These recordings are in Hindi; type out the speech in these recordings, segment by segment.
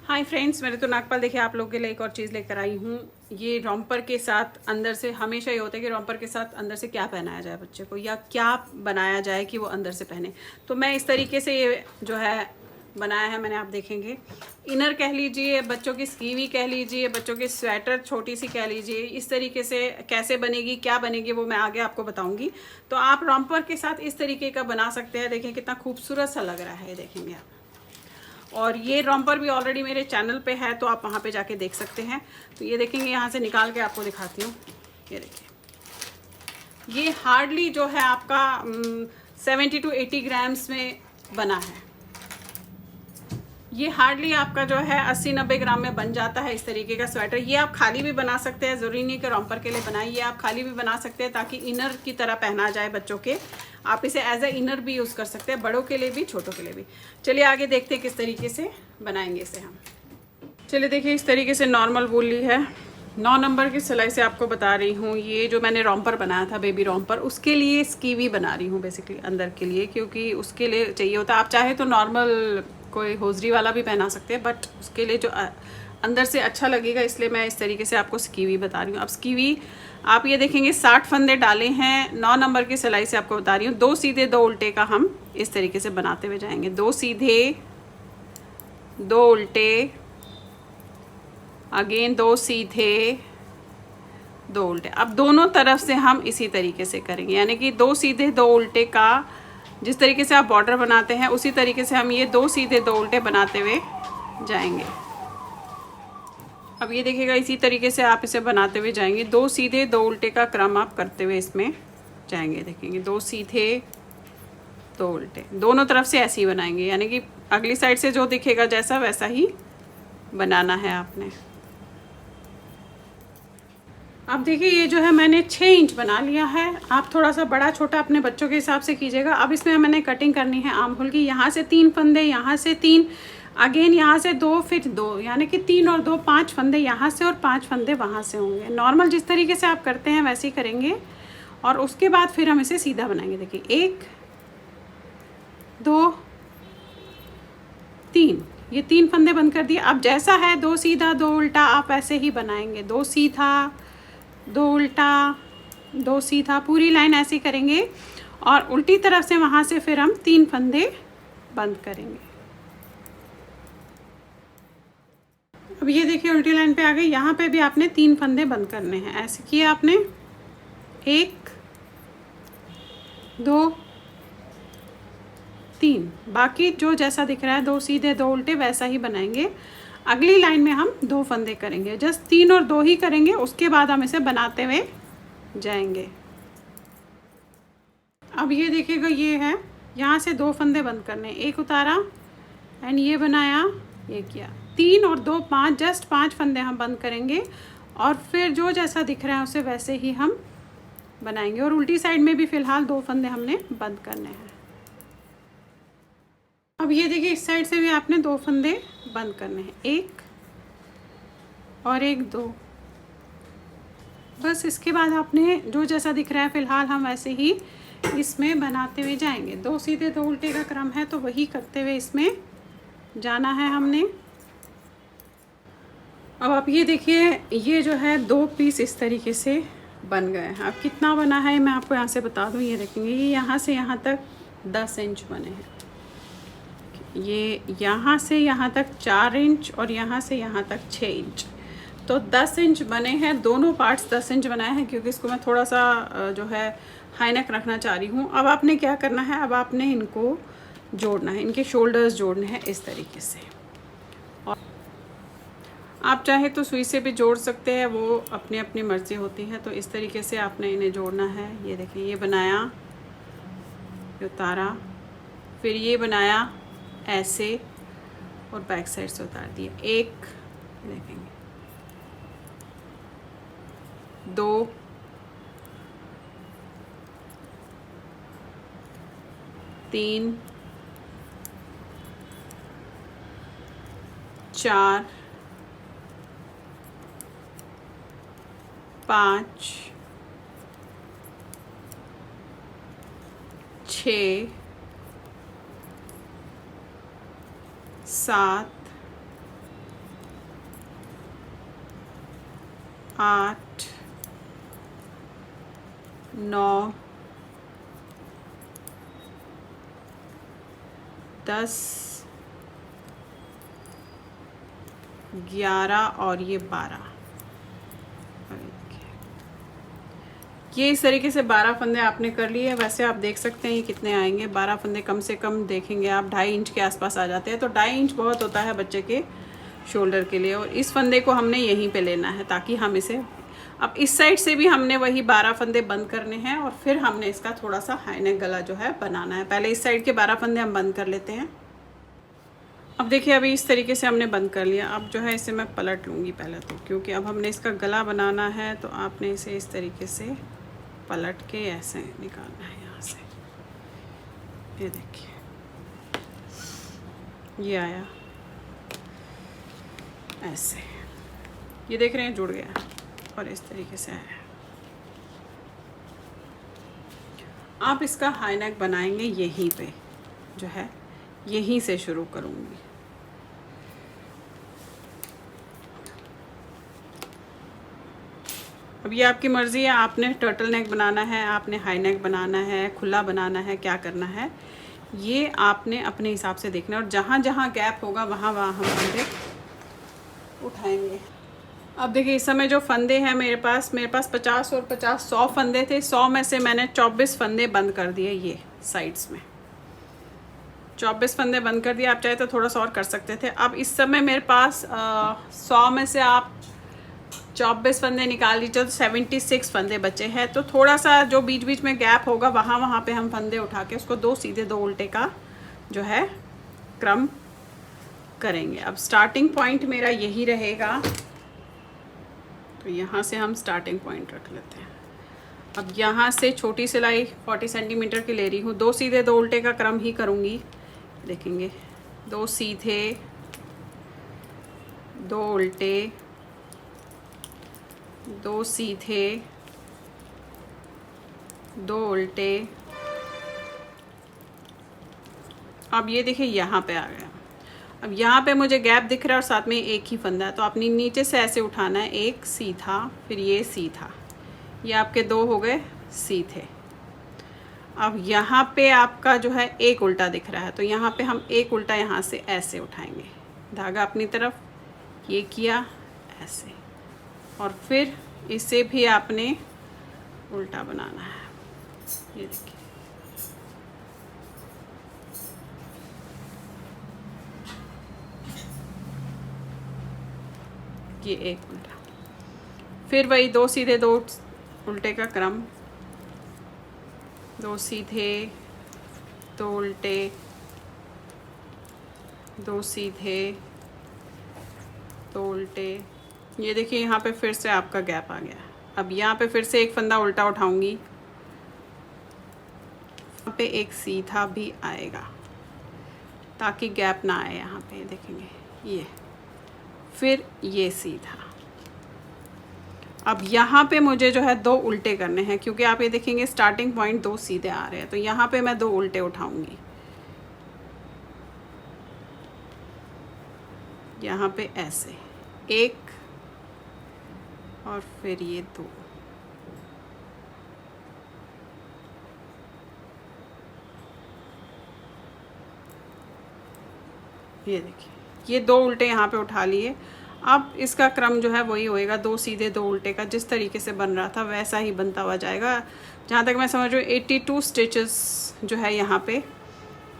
हाय फ्रेंड्स, मेरे तो नागपाल देखिए आप लोगों के लिए एक और चीज़ लेकर आई हूँ। ये रॉम्पर के साथ अंदर से हमेशा ये होता है कि रॉम्पर के साथ अंदर से क्या पहनाया जाए बच्चे को, या क्या बनाया जाए कि वो अंदर से पहने। तो मैं इस तरीके से ये जो है बनाया है मैंने, आप देखेंगे। इनर कह लीजिए, बच्चों की स्कीवी कह लीजिए, बच्चों की स्वेटर छोटी सी कह लीजिए। इस तरीके से कैसे बनेगी, क्या बनेगी, वो मैं आगे आपको बताऊंगी। तो आप रॉम्पर के साथ इस तरीके का बना सकते हैं। देखें कितना खूबसूरत सा लग रहा है, देखेंगे आप। और ये रॉम्पर भी ऑलरेडी मेरे चैनल पे है, तो आप वहाँ पे जाके देख सकते हैं। तो ये देखेंगे, यहाँ से निकाल के आपको दिखाती हूँ। ये देखिए, ये हार्डली जो है आपका 70 to 80 ग्राम्स में बना है। ये हार्डली आपका जो है 80-90 ग्राम में बन जाता है इस तरीके का स्वेटर। ये आप खाली भी बना सकते हैं, ज़रूरी नहीं कि रॉम्पर के लिए बनाइए। ये आप खाली भी बना सकते हैं ताकि इनर की तरह पहना जाए बच्चों के। आप इसे एज ए इनर भी यूज़ कर सकते हैं, बड़ों के लिए भी छोटों के लिए भी। चलिए आगे देखते हैं किस तरीके से बनाएंगे इसे हम। चलिए देखिए, इस तरीके से नॉर्मल वूल ली है। 9 नंबर की सिलाई से आपको बता रही हूँ। ये जो मैंने रॉम्पर बनाया था, बेबी रॉम्पर, उसके लिए स्कीवी बना रही हूँ बेसिकली अंदर के लिए, क्योंकि उसके लिए चाहिए होता है। आप चाहे तो नॉर्मल कोई होजरी वाला भी पहना सकते हैं, बट उसके लिए जो अंदर से अच्छा लगेगा, इसलिए मैं इस तरीके से आपको स्कीवी बता रही हूँ। अब स्कीवी आप ये देखेंगे 60 फंदे डाले हैं। 9 नंबर की सिलाई से आपको बता रही हूँ। 2 सीधे 2 उल्टे का हम इस तरीके से बनाते हुए जाएंगे। 2 सीधे 2 उल्टे, अगेन 2 सीधे 2 उल्टे। अब दोनों तरफ से हम इसी तरीके से करेंगे, यानी कि 2 सीधे 2 उल्टे का जिस तरीके से आप बॉर्डर बनाते हैं उसी तरीके से हम ये 2 सीधे 2 उल्टे बनाते हुए जाएंगे। अब ये देखिएगा, इसी तरीके से आप इसे बनाते हुए जाएंगे। 2 सीधे 2 उल्टे का क्रम आप करते हुए इसमें जाएंगे। देखेंगे 2 सीधे 2 उल्टे, दोनों तरफ से ऐसे ही बनाएंगे, यानी कि अगली साइड से जो दिखेगा जैसा वैसा ही बनाना है आपने। अब देखिए, ये जो है मैंने 6 इंच बना लिया है। आप थोड़ा सा बड़ा छोटा अपने बच्चों के हिसाब से कीजिएगा। अब इसमें मैंने कटिंग करनी है आर्म होल की। यहाँ से 3 फंदे, यहाँ से 3, अगेन यहाँ से 2, फिर 2, यानी कि 3 और 2 5 फंदे यहाँ से और 5 फंदे वहाँ से होंगे। नॉर्मल जिस तरीके से आप करते हैं वैसे ही करेंगे, और उसके बाद फिर हम इसे सीधा बनाएंगे। देखिए 1 2 3, ये 3 फंदे बंद कर दिए। अब जैसा है 2 सीधा 2 उल्टा आप ऐसे ही बनाएंगे। 2 सीधा 2 उल्टा 2 सीधा, पूरी लाइन ऐसे करेंगे, और उल्टी तरफ से वहाँ से फिर हम 3 फंदे बंद करेंगे। अब ये देखिए, उल्टी लाइन पे आ गए। यहाँ पे भी आपने 3 फंदे बंद करने हैं। ऐसे किए आपने, 1 2 3, बाकी जो जैसा दिख रहा है 2 सीधे 2 उल्टे वैसा ही बनाएंगे। अगली लाइन में हम 2 फंदे करेंगे, जस्ट 3 और 2 ही करेंगे, उसके बाद हम इसे बनाते हुए जाएंगे। अब ये देखिएगा, ये है, यहाँ से 2 फंदे बंद करने, एक उतारा एंड ये बनाया, ये किया, 3 और 2 5, जस्ट 5 फंदे हम बंद करेंगे, और फिर जो जैसा दिख रहा है उसे वैसे ही हम बनाएंगे। और उल्टी साइड में भी फ़िलहाल 2 फंदे हमने बंद करने हैं। अब ये देखिए, इस साइड से भी आपने 2 फंदे बंद करने हैं, 1 और 1 2, बस। इसके बाद आपने जो जैसा दिख रहा है फ़िलहाल हम वैसे ही इसमें बनाते हुए जाएंगे। 2 सीधे 2 उल्टे का क्रम है, तो वही करते हुए इसमें जाना है हमने। अब आप ये देखिए, ये जो है 2 पीस इस तरीके से बन गए हैं। अब कितना बना है मैं आपको यहाँ से बता दूँ। ये देखेंगे, ये यहाँ से यहाँ तक 10 इंच बने हैं। ये यहाँ से यहाँ तक 4 इंच, और यहाँ से यहाँ तक 6 इंच, तो 10 इंच बने हैं। दोनों पार्ट्स 10 इंच बनाए हैं, क्योंकि इसको मैं थोड़ा सा जो है हाई नेक रखना चाह रही हूँ। अब आपने क्या करना है, अब आपने इनको जोड़ना है, इनके शोल्डर्स जोड़ने हैं इस तरीके से। और आप चाहे तो सुई से भी जोड़ सकते हैं, वो अपनी अपनी मर्ज़ी होती है। तो इस तरीके से आपने इन्हें जोड़ना है। ये देखिए, ये बनाया, ये उतारा, फिर ये बनाया ऐसे, और बैक साइड से उतार दिया। 1 देखेंगे, 2 3 4 5 6 7 8 9 10 11 और ये 12। ये इस तरीके से 12 फंदे आपने कर लिए। वैसे आप देख सकते हैं ये कितने आएंगे, 12 फंदे कम से कम देखेंगे आप 2.5 इंच के आसपास आ जाते हैं। तो 2.5 इंच बहुत होता है बच्चे के शोल्डर के लिए। और इस फंदे को हमने यहीं पे लेना है ताकि हम इसे, अब इस साइड से भी हमने वही 12 फंदे बंद करने हैं और फिर हमने इसका थोड़ा सा हाई नेक गला जो है बनाना है। पहले इस साइड के 12 फंदे हम बंद कर लेते हैं। अब देखिए अभी इस तरीके से हमने बंद कर लिया। अब जो है इसे मैं पलट लूँगी पहले तो, क्योंकि अब हमने इसका गला बनाना है। तो आपने इसे इस तरीके से पलट के ऐसे निकालना है यहाँ से। ये देखिए ये आया ऐसे, ये देख रहे हैं जुड़ गया और इस तरीके से आया। आप इसका हाई नेक बनाएंगे यहीं पे, जो है यहीं से शुरू करूँगी। अब ये आपकी मर्ज़ी है, आपने टर्टल नेक बनाना है, आपने हाई नेक बनाना है, खुला बनाना है, क्या करना है ये आपने अपने हिसाब से देखना है। और जहाँ जहाँ गैप होगा वहाँ वहाँ हम फंदे उठाएंगे। अब देखिए इस समय जो फंदे हैं मेरे पास 50 और 50 100 फंदे थे। 100 में से मैंने 24 फंदे बंद कर दिए, ये साइड्स में 24 फंदे बंद कर दिए। आप चाहे तो थोड़ा सा और कर सकते थे। अब इस समय मेरे पास 100 में से आप 24 फंदे निकाल लीजिए तो 76 फंदे बचे हैं। तो थोड़ा सा जो बीच बीच में गैप होगा वहाँ पे हम फंदे उठा के उसको 2 सीधे 2 उल्टे का जो है क्रम करेंगे। अब स्टार्टिंग पॉइंट मेरा यही रहेगा, तो यहाँ से हम स्टार्टिंग पॉइंट रख लेते हैं। अब यहाँ से छोटी सिलाई 40 सेंटीमीटर की ले रही हूँ। 2 सीधे 2 उल्टे का क्रम ही करूँगी। देखेंगे 2 सीधे 2 उल्टे, 2 सीधे 2 उल्टे। अब ये देखिए यहाँ पे आ गया। अब यहाँ पे मुझे गैप दिख रहा है और साथ में एक ही फंदा है, तो अपनी नीचे से ऐसे उठाना है, एक सीधा फिर ये सीधा, ये आपके 2 हो गए सीधे। अब यहाँ पे आपका जो है एक उल्टा दिख रहा है, तो यहाँ पे हम एक उल्टा यहाँ से ऐसे उठाएंगे, धागा अपनी तरफ, ये किया ऐसे, और फिर इसे भी आपने उल्टा बनाना है। ये देखिए ये एक उल्टा, फिर वही 2 सीधे 2 उल्टे का क्रम, 2 सीधे 2 उल्टे, 2 सीधे 2 उल्टे। ये देखिए यहाँ पे फिर से आपका गैप आ गया। अब यहाँ पे फिर से एक फंदा उल्टा उठाऊंगी, यहाँ पे एक सीधा भी आएगा ताकि गैप ना आए। यहाँ पे देखेंगे ये, फिर ये सीधा। अब यहाँ पे मुझे जो है 2 उल्टे करने हैं, क्योंकि आप ये देखेंगे स्टार्टिंग पॉइंट 2 सीधे आ रहे हैं, तो यहाँ पे मैं 2 उल्टे उठाऊंगी। यहाँ पे ऐसे एक और फिर ये 2। ये देखिए ये 2 उल्टे यहाँ पे उठा लिए। अब इसका क्रम जो है वही होएगा, 2 सीधे 2 उल्टे का, जिस तरीके से बन रहा था वैसा ही बनता हुआ जाएगा। जहाँ तक मैं समझ रही हूँ 82 स्टिचेस जो है यहाँ पे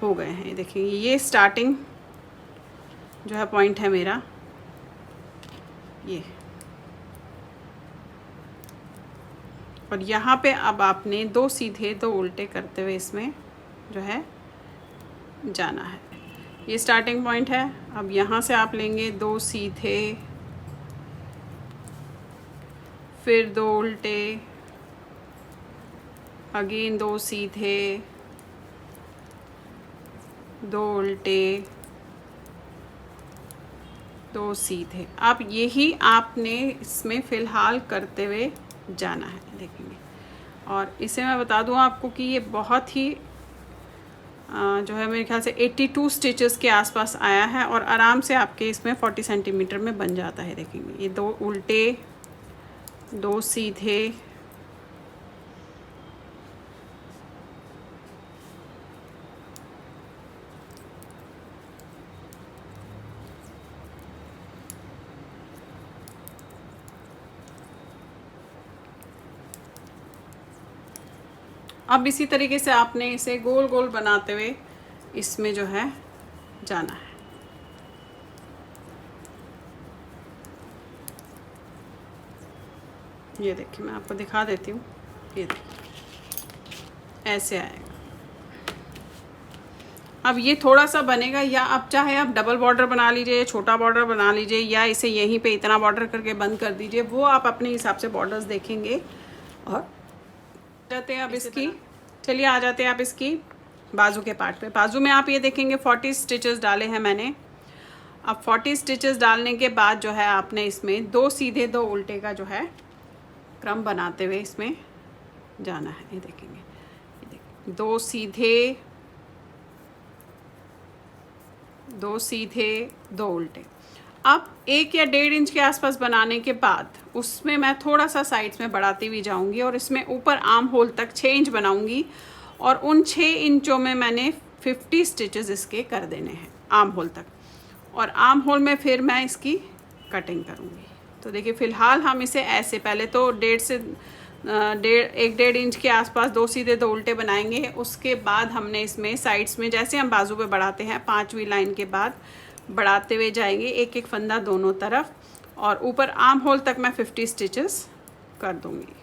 हो गए हैं। देखिए ये स्टार्टिंग जो है पॉइंट है मेरा ये, और यहाँ पे अब आपने 2 सीधे 2 उल्टे करते हुए इसमें जो है जाना है। ये स्टार्टिंग पॉइंट है। अब यहाँ से आप लेंगे 2 सीधे, फिर 2 उल्टे, अगेन 2 सीधे 2 उल्टे, 2 सीधे। अब यही आपने इसमें फ़िलहाल करते हुए जाना है, देखेंगे। और इसे मैं बता दूं आपको कि ये बहुत ही जो है मेरे ख्याल से 82 स्टिचेस के आसपास आया है, और आराम से आपके इसमें 40 सेंटीमीटर में बन जाता है। देखेंगे ये 2 उल्टे 2 सीधे, अब इसी तरीके से आपने इसे गोल गोल बनाते हुए इसमें जो है जाना है। ये देखिए, मैं आपको दिखा देती हूँ। ये देखिए ऐसे आएगा। अब ये थोड़ा सा बनेगा, या अब चाहे आप डबल बॉर्डर बना लीजिए, छोटा बॉर्डर बना लीजिए, या इसे यहीं पे इतना बॉर्डर करके बंद कर दीजिए, वो आप अपने हिसाब से बॉर्डर्स देखेंगे। और जाते हैं अब इसकी, चलिए आ जाते हैं आप इसकी बाजू के पार्ट पे। बाजू में आप ये देखेंगे 40 स्टिचेस डाले हैं मैंने। अब 40 स्टिचेस डालने के बाद जो है आपने इसमें 2 सीधे 2 उल्टे का जो है क्रम बनाते हुए इसमें जाना है। ये देखेंगे, ये देखिए 2 सीधे 2 सीधे 2 उल्टे। अब 1 या 1.5 इंच के आसपास बनाने के बाद उसमें मैं थोड़ा सा साइड्स में बढ़ाती हुई जाऊंगी और इसमें ऊपर आर्म होल तक 6 इंच बनाऊंगी, और उन 6 इंचों में मैंने 50 स्टिचेस इसके कर देने हैं आर्म होल तक, और आर्म होल में फिर मैं इसकी कटिंग करूंगी। तो देखिए फ़िलहाल हम इसे ऐसे, पहले तो 1.5 इंच के आसपास 2 सीधे 2 उल्टे बनाएंगे। उसके बाद हमने इसमें साइड्स में, जैसे हम बाजू पे बढ़ाते हैं 5वीं लाइन के बाद बढ़ाते हुए जाएंगे, एक एक फंदा दोनों तरफ, और ऊपर आर्म होल तक मैं 50 स्टिचेस कर दूंगी।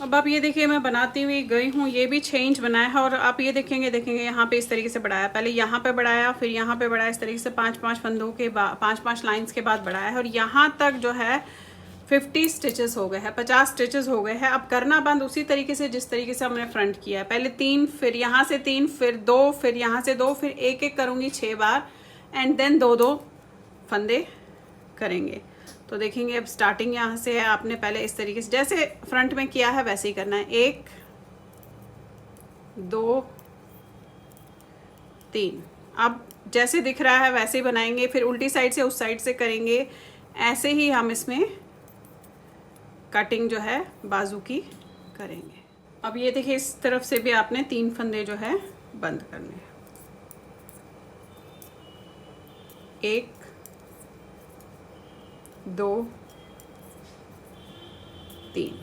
अब आप ये देखिए मैं बनाती हुई गई हूँ। ये भी 6 इंच बनाया है, और आप ये देखेंगे यहाँ पे इस तरीके से बढ़ाया, पहले यहाँ पे बढ़ाया, फिर यहाँ पे बढ़ाया, इस तरीके से 5-5 फंदों के बाद 5-5 लाइंस के बाद बढ़ाया है, और यहाँ तक जो है 50 स्टिचेस हो गए हैं, 50 स्टिचेस हो गए हैं। अब करना बंद उसी तरीके से जिस तरीके से हमने फ्रंट किया है, पहले 3, फिर यहाँ से 3, फिर 2, फिर यहाँ से 2, फिर एक एक करूँगी 6 बार, एंड देन 2-2 फंदे करेंगे। तो देखेंगे अब स्टार्टिंग यहाँ से है, आपने पहले इस तरीके से जैसे फ्रंट में किया है वैसे ही करना है। 1 2 3, अब जैसे दिख रहा है वैसे ही बनाएंगे, फिर उल्टी साइड से उस साइड से करेंगे। ऐसे ही हम इसमें कटिंग जो है बाजू की करेंगे। अब ये देखिए इस तरफ से भी आपने 3 फंदे जो है बंद करने हैं। 1 2 3,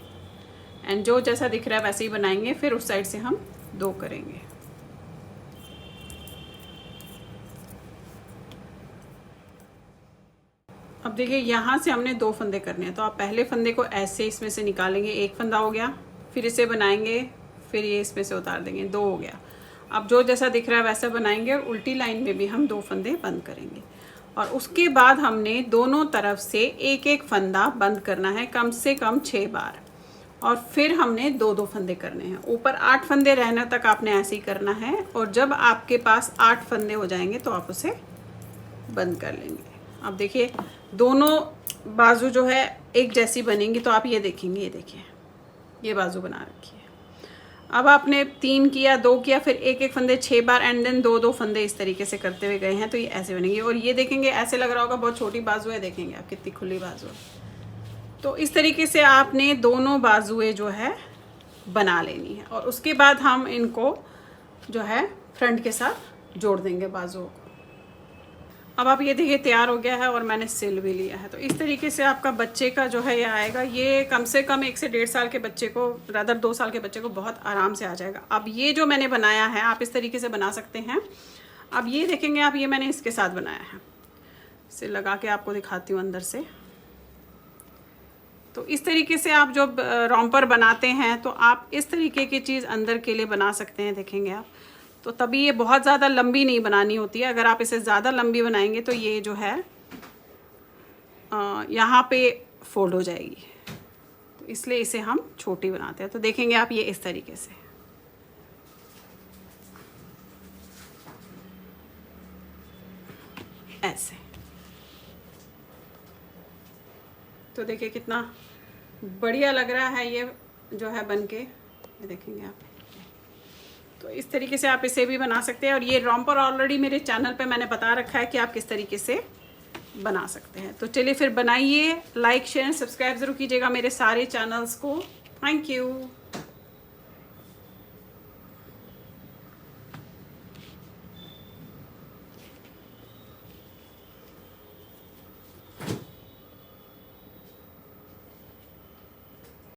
एंड जो जैसा दिख रहा है वैसे ही बनाएंगे, फिर उस साइड से हम 2 करेंगे। अब देखिए यहाँ से हमने 2 फंदे करने हैं, तो आप पहले फंदे को ऐसे इसमें से निकालेंगे, 1 फंदा हो गया, फिर इसे बनाएंगे, फिर ये इसमें से उतार देंगे, 2 हो गया। अब जो जैसा दिख रहा है वैसा बनाएंगे, और उल्टी लाइन में भी हम 2 फंदे बंद करेंगे, और उसके बाद हमने दोनों तरफ से एक एक फंदा बंद करना है कम से कम 6 बार, और फिर हमने 2-2 फंदे करने हैं। ऊपर 8 फंदे रहने तक आपने ऐसे ही करना है, और जब आपके पास 8 फंदे हो जाएंगे तो आप उसे बंद कर लेंगे। अब देखिए दोनों बाजू जो है एक जैसी बनेंगी, तो आप ये देखेंगे, ये देखिए ये बाजू बना रखी है। अब आपने 3 किया, 2 किया, फिर एक एक फंदे 6 बार, एंड देन 2-2 फंदे इस तरीके से करते हुए गए हैं, तो ये ऐसे बनेंगे। और ये देखेंगे ऐसे लग रहा होगा बहुत छोटी बाजू है, देखेंगे आप कितनी खुली बाजू है। तो इस तरीके से आपने दोनों बाजुएं जो है बना लेनी है, और उसके बाद हम इनको जो है फ्रंट के साथ जोड़ देंगे बाजुओं को। अब आप ये देखिए तैयार हो गया है, और मैंने सिल भी लिया है। तो इस तरीके से आपका बच्चे का जो है ये आएगा। ये कम से कम 1 से 1.5 साल के बच्चे को, रादर 2 साल के बच्चे को बहुत आराम से आ जाएगा। अब ये जो मैंने बनाया है आप इस तरीके से बना सकते हैं। अब ये देखेंगे आप, ये मैंने इसके साथ बनाया है, इसे लगा के आपको दिखाती हूँ अंदर से। तो इस तरीके से आप जो रॉम्पर बनाते हैं, तो आप इस तरीके की चीज़ अंदर के लिए बना सकते हैं, देखेंगे आप। तो तभी ये बहुत ज़्यादा लंबी नहीं बनानी होती है। अगर आप इसे ज़्यादा लंबी बनाएंगे तो ये जो है यहाँ पे फोल्ड हो जाएगी, तो इसलिए इसे हम छोटी बनाते हैं। तो देखेंगे आप ये इस तरीके से, ऐसे। तो देखिए कितना बढ़िया लग रहा है ये जो है बन के, ये देखेंगे आप। तो इस तरीके से आप इसे भी बना सकते हैं। और ये रॉम्पर ऑलरेडी मेरे चैनल पे मैंने बता रखा है कि आप किस तरीके से बना सकते हैं। तो चलिए फिर बनाइए, लाइक शेयर सब्सक्राइब ज़रूर कीजिएगा मेरे सारे चैनल्स को। Thank you.